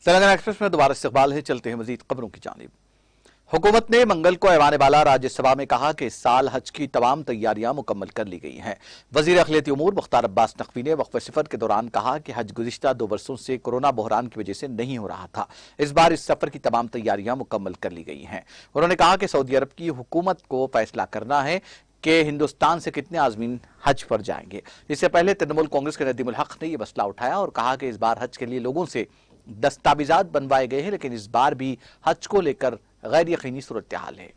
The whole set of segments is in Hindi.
तेलंगाना एक्सप्रेस में दोबारा इस्तकबाल है। चलते हैं मजीद खबरों की जानिब। हुकूमत ने मंगल को ऐवान बाला राज्यसभा में कहा कि इस साल हज की तमाम तैयारियां मुकम्मल कर ली गई हैं। वजीर अखिलती उमूर मुख्तार अब्बास नकवी ने वक्फ सफर के दौरान कहा कि हज गुज़िश्ता 2 वर्षों से कोरोना बहरान की वजह से नहीं हो रहा था। इस बार इस सफर की तमाम तैयारियां मुकम्मल कर ली गई हैं। उन्होंने कहा कि सऊदी अरब की हुकूमत को फैसला करना है कि हिंदुस्तान से कितने आज़मीन हज पर जाएंगे। इससे पहले तृणमूल कांग्रेस के नदीमुल हक ने यह मसला उठाया और कहा कि इस बार हज के लिए लोगों से दस्तावेजात बनवाए गए हैं, लेकिन इस बार भी हज को लेकर गैर यकीनी सूरत हाल है।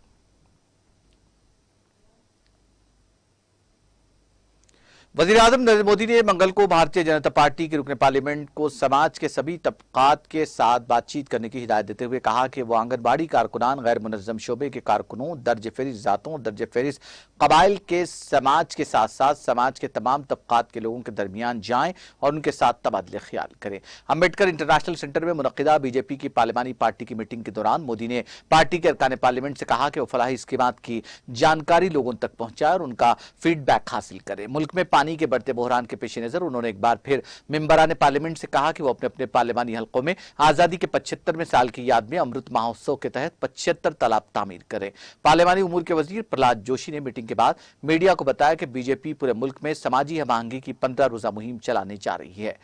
वज़ीर आज़म नरेंद्र मोदी ने मंगल को भारतीय जनता पार्टी के रुकन पार्लियामेंट को समाज के सभी तबकात के साथ बातचीत करने की हिदायत देते हुए कहा कि वो आंगनबाड़ी कारकुनान, गैर मुनज़्ज़म शोबे के कारकुनों, दर्ज फेरिस जातों और दर्ज फेरिस कबाइल के समाज के साथ साथ समाज के तमाम तबकात के लोगों के दरमियान जाएं और उनके साथ तबादले ख्याल करें। अम्बेडकर इंटरनेशनल सेंटर में मुनक़िदा बीजेपी की पार्लिमानी पार्टी की मीटिंग के दौरान मोदी ने पार्टी के अरकान पार्लियामेंट से कहा कि वो फलाही स्कीमात की जानकारी लोगों तक पहुंचाए और उनका फीडबैक हासिल करें। मुल्क में पानी के बढ़ते बहरान के पेश नजर उन्होंने एक बार फिर मेंबरान पार्लियामेंट से कहा कि वो अपने अपने पार्लियामानी हलकों में आजादी के 75वें साल की याद में अमृत महोत्सव के तहत 75 तालाब तामीर करें। पार्लियामानी उमूर के वजीर प्रहलाद जोशी ने मीटिंग के बाद मीडिया को बताया कि बीजेपी पूरे मुल्क में समाजी हम आहंगी की 15 रोजा मुहिम चलाने जा रही है।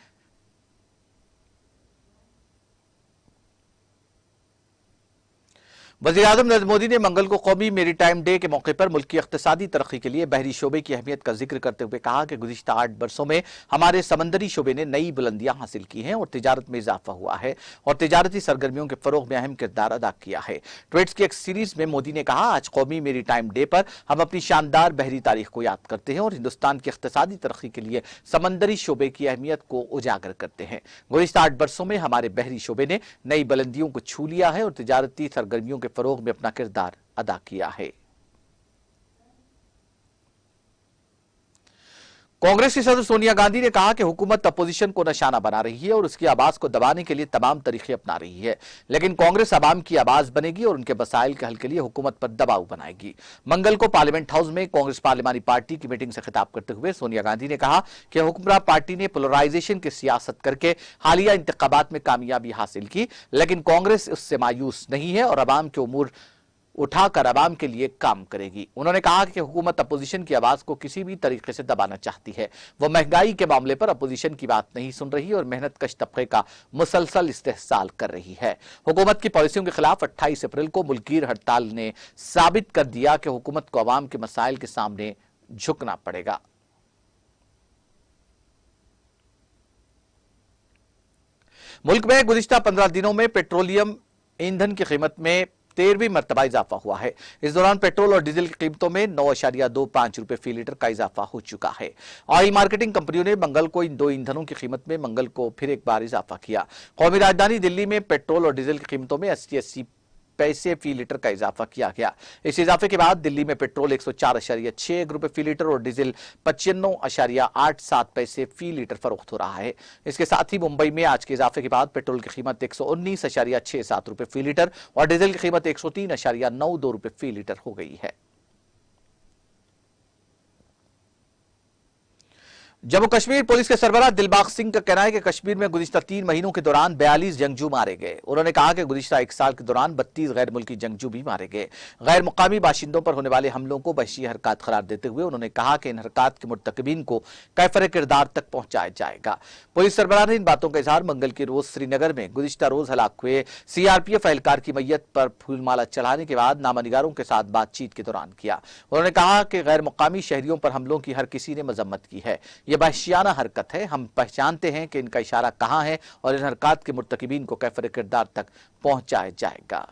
वज़ीर आज़म नरेंद्र मोदी ने मंगल को कौमी मेरीटाइम डे के मौके पर मुल्क की इक़्तिसादी तरक्की के लिए बहरी शोबे की अहमियत का जिक्र करते हुए कहा कि गुज़िश्ता 8 वर्षों में हमारे समंदरी शोबे ने नई बुलंदियां हासिल की हैं और तिजारत में इजाफा हुआ है और तिजारती सरगर्मियों के फरोग में अहम किरदार अदा किया है। ट्वीट्स की एक सीरीज में मोदी ने कहा, आज कौमी मेरीटाइम डे पर हम अपनी शानदार बहरी तारीख को याद करते हैं और हिंदुस्तान की इक़्तिसादी तरक्की के लिए समंदरी शोबे की अहमियत को उजागर करते हैं। गुज़िश्ता 8 वर्षों में हमारे बहरी शोबे ने नई बुलंदियों को छू लिया है और तिजारती सरगर्मियों के फरोग में अपना किरदार अदा किया है। कांग्रेस की सदर सोनिया गांधी ने कहा कि हुकूमत अपोजिशन को निशाना बना रही है और उसकी आवाज को दबाने के लिए तमाम तरीके अपना रही है, लेकिन कांग्रेस अवाम की आवाज बनेगी और उनके मसाइल के हल के लिए हुकूमत पर दबाव बनाएगी। मंगल को पार्लियामेंट हाउस में कांग्रेस पार्लियामानी पार्टी की मीटिंग से खिताब करते हुए सोनिया गांधी ने कहा कि हुक्मरान पार्टी ने पोलराइजेशन की सियासत करके हालिया इंतखाबात में कामयाबी हासिल की, लेकिन कांग्रेस उससे मायूस नहीं है और अवाम के उमूर उठाकर अवाम के लिए काम करेगी। उन्होंने कहा कि हुकूमत अपोजिशन की आवाज को किसी भी तरीके से दबाना चाहती है। वह महंगाई के मामले पर अपोजिशन की बात नहीं सुन रही और मेहनत कश तबके का मुसलसल इस्तेहसाल कर रही है। हुकूमत की पॉलिसियों के खिलाफ 28 अप्रैल को मुल्कीर हड़ताल ने साबित कर दिया कि हुकूमत को अवाम के मसाइल के सामने झुकना पड़ेगा। मुल्क में गुज़िश्ता 15 दिनों में पेट्रोलियम ईंधन की कीमत में 13वीं मरतबा इजाफा हुआ है। इस दौरान पेट्रोल और डीजल की कीमतों में 9.25 रुपए फी लीटर का इजाफा हो चुका है। ऑयल मार्केटिंग कंपनियों ने मंगल को इन दो ईंधनों की कीमत में मंगल को फिर एक बार इजाफा किया। कौमी राजधानी दिल्ली में पेट्रोल और डीजल की कीमतों में 80 पैसे फी लीटर का इजाफा किया गया। इस इजाफे के बाद दिल्ली में पेट्रोल 104.61 रुपए फी लीटर और डीजल 95.87 पैसे फी लीटर फरोख्त हो रहा है। इसके साथ ही मुंबई में आज के इजाफे के बाद पेट्रोल की कीमत 119.67 रुपए फी लीटर और डीजल की कीमत 103.92 रुपए फी लीटर हो गई है। जम्मू कश्मीर पुलिस के सरबराह दिलबाग सिंह का कहना है कि कश्मीर में गुज़िश्ता 3 महीनों के दौरान 42 जंगजू मारे गए। उन्होंने कहा कि गुज़िश्ता 1 साल के दौरान 32 गैर मुल्की जंगजू भी मारे गए। गैर मुकामी बाशिंदों पर होने वाले हमलों को वहशी हरकत करार देते हुए उन्होंने कहा कि इन हरकत के मुर्तकबीन को कैफर किरदार तक पहुंचाया जाएगा। पुलिस सरबराह ने इन बातों का इजहार मंगल की रोज श्रीनगर में गुज़िश्ता रोज हलाक हुए सीआरपीएफ एहलकार की मैयत पर फूलमाला चढ़ाने के बाद नामानिगारों के साथ बातचीत के दौरान किया। उन्होंने कहा कि गैर मुकामी शहरियों पर हमलों की हर किसी ने मजम्मत की है। यह वहशियाना हरकत है। हम पहचानते हैं कि इनका इशारा कहां है और इन हरकत के मुर्तकिबीन को कैफर किरदार तक पहुंचाया जाएगा।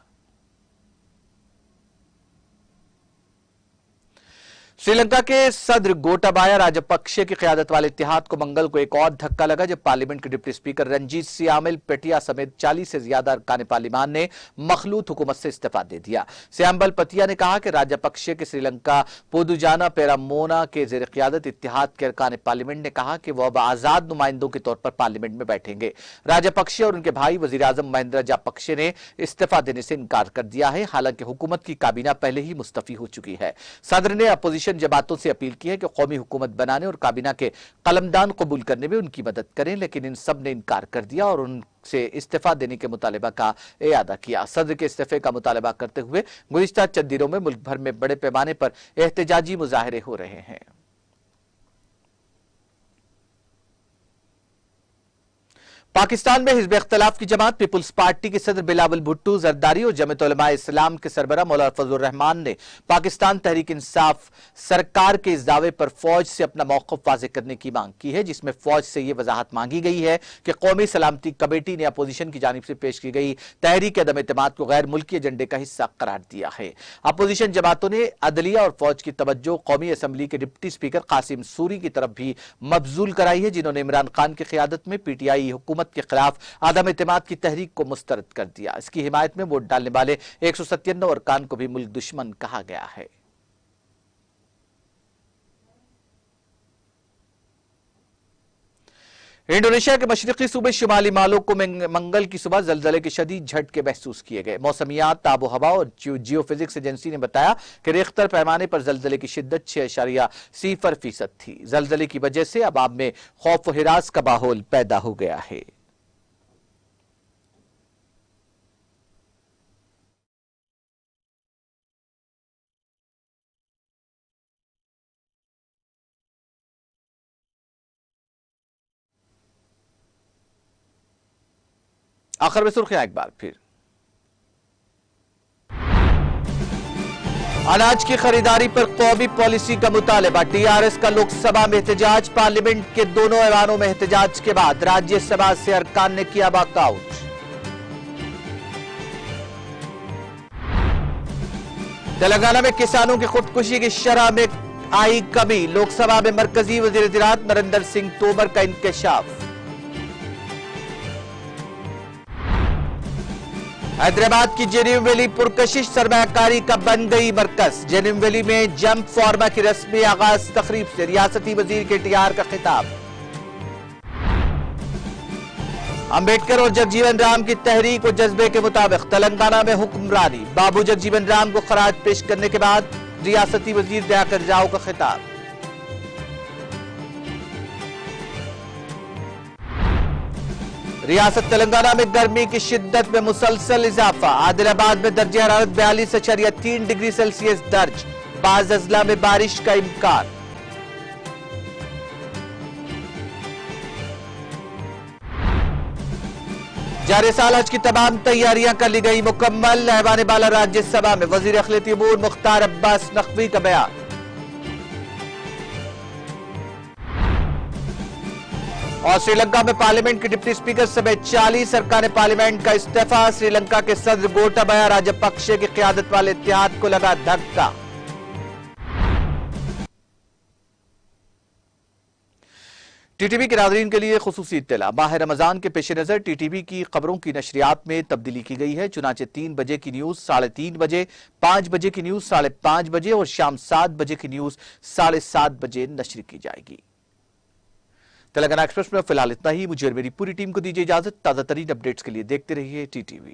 श्रीलंका के सदर गोटाबाया राजपक्षे की क़यादत वाले इत्तेहाद को मंगल को एक और धक्का लगा जब पार्लियामेंट के डिप्टी स्पीकर रंजीत सियामिल पेटिया समेत 40 से ज्यादा अरकान पार्लियामान ने मखलूत हुकूमत से इस्तीफा दे दिया। सियाम्बल पतिया ने कहा कि राजपक्षे के श्रीलंका पोदुजाना पेरामोना के ज़ेर क़यादत इत्तेहाद के अरकान पार्लियामेंट ने कहा कि वह अब आजाद नुमाइंदों के तौर पर पार्लियामेंट में बैठेंगे। राजपक्षे और उनके भाई वज़ीर आज़म महिंद्रा राजपक्षे ने इस्तीफा देने से इनकार कर दिया है। हालांकि हुकूमत की काबीना पहले ही मुस्तफी हो चुकी है। सदर ने अपोजिशन अपोजिशन जमातों से अपील की है कि कौमी हुकूमत बनाने और काबीना के कलमदान कबूल करने में उनकी मदद करें, लेकिन इन सब ने इनकार कर दिया और उनसे इस्तीफा देने के मुतालबा का इयादा किया। सदर के इस्तीफे का मुतालबा करते हुए गुज़िश्ता चंद दिनों में मुल्क भर में बड़े पैमाने पर एहतजाजी मुजाहरे हो रहे हैं। पाकिस्तान में हिज़्ब इख्तिलाफ की जमात पीपुल्स पार्टी के सदर बिलावल भुट्टो जरदारी और जमीयत उलमा इस्लाम के सरबराह मौलाना फजलुर रहमान ने पाकिस्तान तहरीक इंसाफ सरकार के इस दावे पर फौज से अपना मौक़िफ़ वाज़ेह करने की मांग की है, जिसमें फौज से यह वजाहत मांगी गई है कि कौमी सलामती कमेटी ने अपोजिशन की जानिब से पेश की गई तहरीक अदम एतमाद को गैर मुल्की एजेंडे का हिस्सा करार दिया है। अपोजिशन जमातों ने अदलिया और फौज की तवज्जो कौमी असम्बली के डिप्टी स्पीकर कासिम सूरी की तरफ भी मबजूल कराई है, जिन्होंने इमरान खान की क़यादत में PTI हुकूमत के खिलाफ आदम एतमाद की तहरीक को मुस्तरद कर दिया। इसकी हिमायत में वोट डालने वाले 197 अरकान को भी मुल्क दुश्मन कहा गया है। इंडोनेशिया के मशरिकी सूबे शुमाली मालोक को मंगल की सुबह जलजले के शदीद झटके महसूस किए गए। मौसमियात, आबो हवा और जियोफिजिक्स एजेंसी ने बताया कि रिख्तर पैमाने पर जलजले की शिद्दत 6.0% थी। जलजले की वजह से अवाम में खौफ व हिरास का माहौल पैदा हो गया है। आखिर में सुर्खियां एक बार फिर। अनाज की खरीदारी पर कौमी पॉलिसी का मुतालबा, TRS का लोकसभा में एहतजाज। पार्लियामेंट के दोनों ऐवानों में एहतजाज के बाद राज्यसभा से अरकान ने किया वॉकआउट। तेलंगाना में किसानों की खुदकुशी की शरह में आई कमी। लोकसभा में मरकजी वजीर ज़राअत नरेंद्र सिंह तोमर का इंकशाफ। हैदराबाद की जेनिम वैली पुरकशिश सरमायाकारी का बन गई मरकज। जेनिम वैली में जंप फार्मा की रस्मी आगाज तकरीब से रियासती वजीर के TR का खिताब। अंबेडकर और जगजीवन राम की तहरीक और जज्बे के मुताबिक तेलंगाना में हुक्मरानी। बाबू जगजीवन राम को खराज पेश करने के बाद रियासती वजीर दयाकर जाओ का खिताब। रियासत तेलंगाना में गर्मी की शिद्दत में मुसलसल इजाफा। आदिलाबाद में दर्जे हरारत 42.3 डिग्री सेल्सियस दर्ज। बाज़ अजला में बारिश का इम्कान। जारी साल हज की तमाम तैयारियां कर ली गई मुकम्मल। ऐवान बाला राज्यसभा में वजीर अखिलती अमूर मुख्तार अब्बास नकवी का बयान। और श्रीलंका में पार्लियामेंट के डिप्टी स्पीकर समेत 40 अरकान पार्लियामेंट का इस्तीफा। श्रीलंका के सदर गोटाबाया राजपक्षे की क़यादत वाले इत्तेहाद को लगा धक्का। TTV के नाज़रीन के लिए खुसूसी इत्तला। माह रमजान के पेश नजर TTV की खबरों की नशरियात में तब्दीली की गई है। चुनाचे 3 बजे की न्यूज 3:30 बजे, 5 बजे की न्यूज 5:30 बजे और शाम 7 बजे की न्यूज 7:30 बजे नशर की जाएगी। तेलंगाना एक्सप्रेस में फिलहाल इतना ही। मुझे और मेरी पूरी टीम को दीजिए इजाजत। ताजा तरीन अपडेट्स के लिए देखते रहिए TTV।